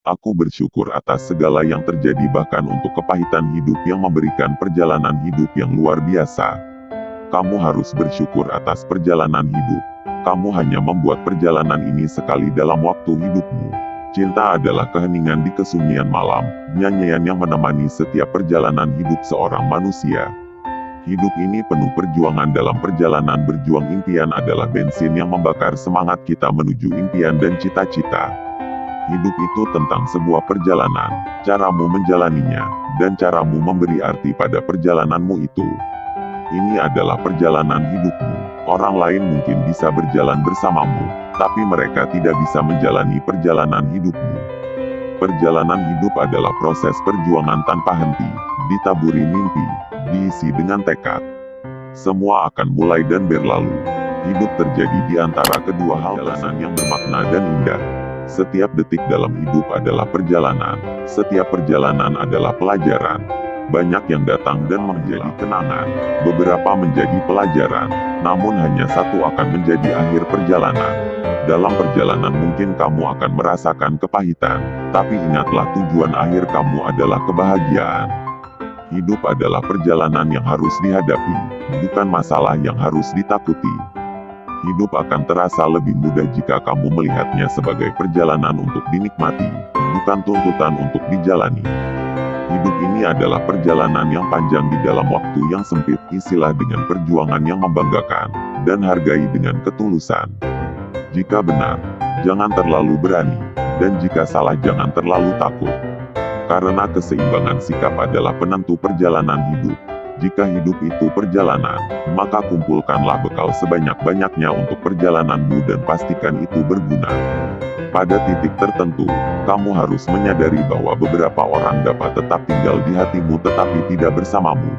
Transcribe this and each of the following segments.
Aku bersyukur atas segala yang terjadi, bahkan untuk kepahitan hidup yang memberikan perjalanan hidup yang luar biasa. Kamu harus bersyukur atas perjalanan hidup. Kamu hanya membuat perjalanan ini sekali dalam waktu hidupmu. Cinta adalah keheningan di kesunyian malam, nyanyian yang menemani setiap perjalanan hidup seorang manusia. Hidup ini penuh perjuangan. Dalam perjalanan berjuang, impian adalah bensin yang membakar semangat kita menuju impian dan cita-cita. Hidup itu tentang sebuah perjalanan, caramu menjalaninya, dan caramu memberi arti pada perjalananmu itu. Ini adalah perjalanan hidupmu. Orang lain mungkin bisa berjalan bersamamu, tapi mereka tidak bisa menjalani perjalanan hidupmu. Perjalanan hidup adalah proses perjuangan tanpa henti, ditaburi mimpi, diisi dengan tekad. Semua akan mulai dan berlalu. Hidup terjadi di antara kedua hal yang bermakna dan indah. Setiap detik dalam hidup adalah perjalanan, setiap perjalanan adalah pelajaran. Banyak yang datang dan menjadi kenangan, beberapa menjadi pelajaran, namun hanya satu akan menjadi akhir perjalanan. Dalam perjalanan mungkin kamu akan merasakan kepahitan, tapi ingatlah tujuan akhir kamu adalah kebahagiaan. Hidup adalah perjalanan yang harus dihadapi, bukan masalah yang harus ditakuti. Hidup akan terasa lebih mudah jika kamu melihatnya sebagai perjalanan untuk dinikmati, bukan tuntutan untuk dijalani. Hidup ini adalah perjalanan yang panjang di dalam waktu yang sempit. Isilah dengan perjuangan yang membanggakan, dan hargai dengan ketulusan. Jika benar, jangan terlalu berani, dan jika salah jangan terlalu takut. Karena keseimbangan sikap adalah penentu perjalanan hidup. Jika hidup itu perjalanan, maka kumpulkanlah bekal sebanyak-banyaknya untuk perjalananmu dan pastikan itu berguna. Pada titik tertentu, kamu harus menyadari bahwa beberapa orang dapat tetap tinggal di hatimu tetapi tidak bersamamu.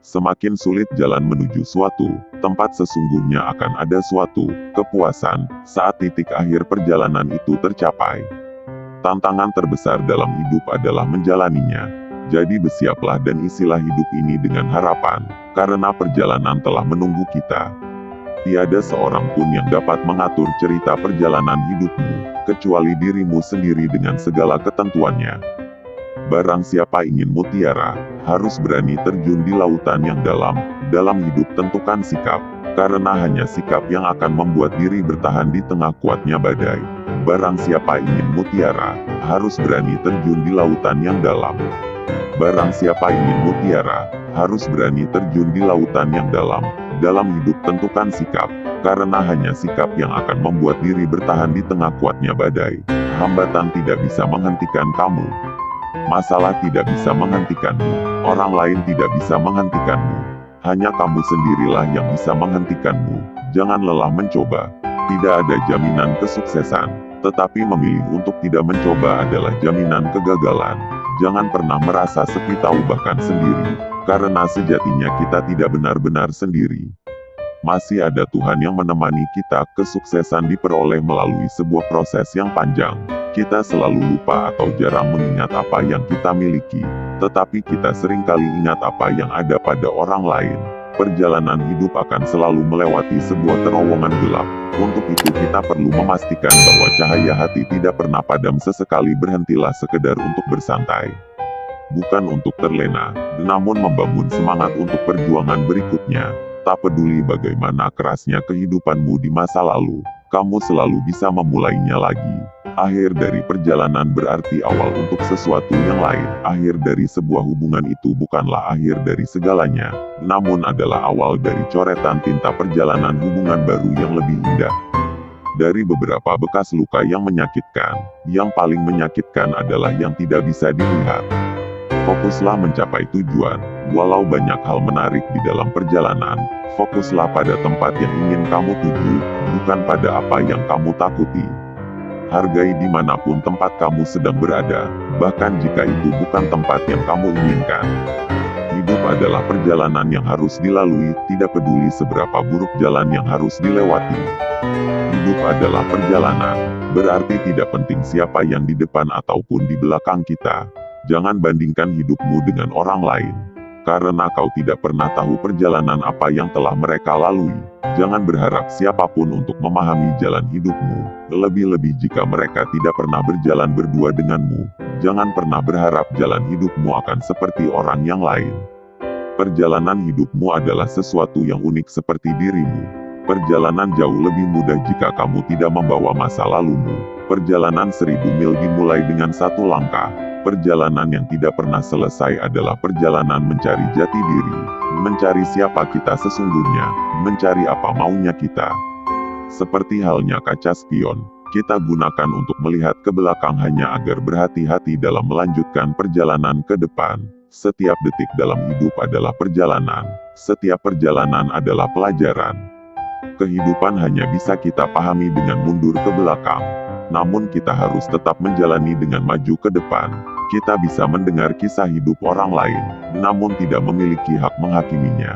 Semakin sulit jalan menuju suatu tempat, sesungguhnya akan ada suatu kepuasan saat titik akhir perjalanan itu tercapai. Tantangan terbesar dalam hidup adalah menjalaninya. Jadi bersiaplah dan isilah hidup ini dengan harapan, karena perjalanan telah menunggu kita. Tiada seorang pun yang dapat mengatur cerita perjalanan hidupmu, kecuali dirimu sendiri dengan segala ketentuannya. Barang siapa ingin mutiara, harus berani terjun di lautan yang dalam. Dalam hidup tentukan sikap, karena hanya sikap yang akan membuat diri bertahan di tengah kuatnya badai. Barang siapa ingin mutiara, harus berani terjun di lautan yang dalam. Barang siapa ingin mutiara, harus berani terjun di lautan yang dalam. Dalam hidup tentukan sikap, karena hanya sikap yang akan membuat diri bertahan di tengah kuatnya badai. Hambatan tidak bisa menghentikan kamu. Masalah tidak bisa menghentikanmu. Orang lain tidak bisa menghentikanmu. Hanya kamu sendirilah yang bisa menghentikanmu. Jangan lelah mencoba. Tidak ada jaminan kesuksesan, tetapi memilih untuk tidak mencoba adalah jaminan kegagalan. Jangan pernah merasa sepi tahu bahkan sendiri, karena sejatinya kita tidak benar-benar sendiri. Masih ada Tuhan yang menemani kita. Kesuksesan diperoleh melalui sebuah proses yang panjang. Kita selalu lupa atau jarang mengingat apa yang kita miliki, tetapi kita seringkali ingat apa yang ada pada orang lain. Perjalanan hidup akan selalu melewati sebuah terowongan gelap. Untuk itu kita perlu memastikan bahwa cahaya hati tidak pernah padam. Sesekali berhentilah sekedar untuk bersantai. Bukan untuk terlena, namun membangun semangat untuk perjuangan berikutnya. Tak peduli bagaimana kerasnya kehidupanmu di masa lalu, kamu selalu bisa memulainya lagi. Akhir dari perjalanan berarti awal untuk sesuatu yang lain. Akhir dari sebuah hubungan itu bukanlah akhir dari segalanya, namun adalah awal dari coretan tinta perjalanan hubungan baru yang lebih indah. Dari beberapa bekas luka yang menyakitkan, yang paling menyakitkan adalah yang tidak bisa dilihat. Fokuslah mencapai tujuan, walau banyak hal menarik di dalam perjalanan. Fokuslah pada tempat yang ingin kamu tuju, bukan pada apa yang kamu takuti. Hargai dimanapun tempat kamu sedang berada, bahkan jika itu bukan tempat yang kamu inginkan. Hidup adalah perjalanan yang harus dilalui, tidak peduli seberapa buruk jalan yang harus dilewati. Hidup adalah perjalanan, berarti tidak penting siapa yang di depan ataupun di belakang kita. Jangan bandingkan hidupmu dengan orang lain. karena kau tidak pernah tahu perjalanan apa yang telah mereka lalui. Jangan berharap siapapun untuk memahami jalan hidupmu, lebih-lebih jika mereka tidak pernah berjalan berdua denganmu. Jangan pernah berharap jalan hidupmu akan seperti orang yang lain. Perjalanan hidupmu adalah sesuatu yang unik seperti dirimu. Perjalanan jauh lebih mudah jika kamu tidak membawa masa lalumu. Perjalanan 1000 mil dimulai dengan satu langkah. Perjalanan yang tidak pernah selesai adalah perjalanan mencari jati diri, mencari siapa kita sesungguhnya, mencari apa maunya kita. Seperti halnya kaca spion, kita gunakan untuk melihat ke belakang hanya agar berhati-hati dalam melanjutkan perjalanan ke depan. Setiap detik dalam hidup adalah perjalanan, setiap perjalanan adalah pelajaran. Kehidupan hanya bisa kita pahami dengan mundur ke belakang. Namun kita harus tetap menjalani dengan maju ke depan. Kita bisa mendengar kisah hidup orang lain, namun tidak memiliki hak menghakiminya.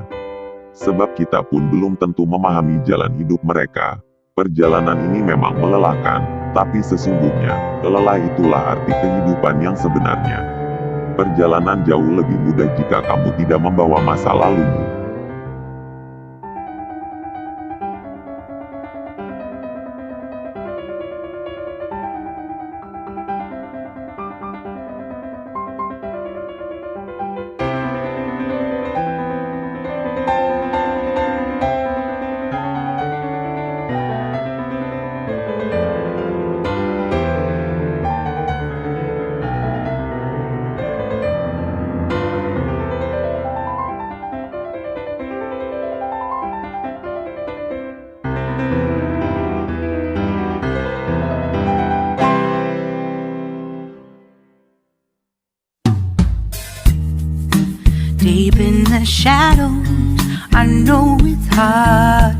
Sebab kita pun belum tentu memahami jalan hidup mereka. Perjalanan ini memang melelahkan, tapi sesungguhnya, lelah itulah arti kehidupan yang sebenarnya. Perjalanan jauh lebih mudah jika kamu tidak membawa masa lalumu. Deep in the shadows, I know it's hard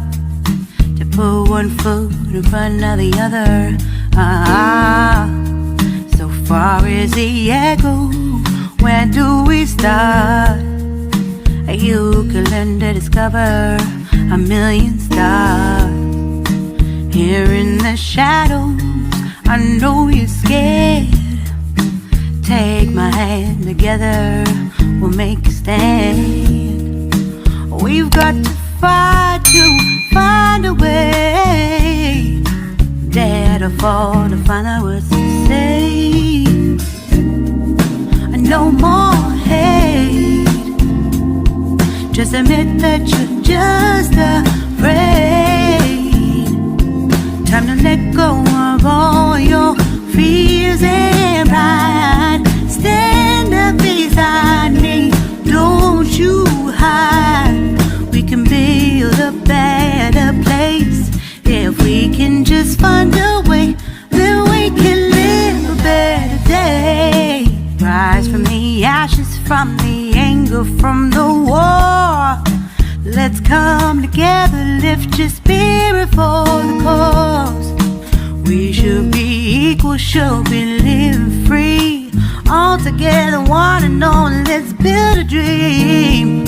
to put one foot in front of the other. So far as the echo, where do we start? You could learn to discover a million stars. Here in the shadows, I know you're scared. Take my hand, together we'll make a stand. We've got to fight to find a way. Dare to fall to find out what to say. No more hate. Just admit that you're just afraid. Time to let go of all your fears and pride. Stand up beside me, don't you hide. We can build a better place. If we can just find a way, then we can live a better day. Rise from the ashes, from the anger, from the war. Let's come together, lift your spirit for the cause. We should be equal, should be living free. All together, one and all, let's build a dream.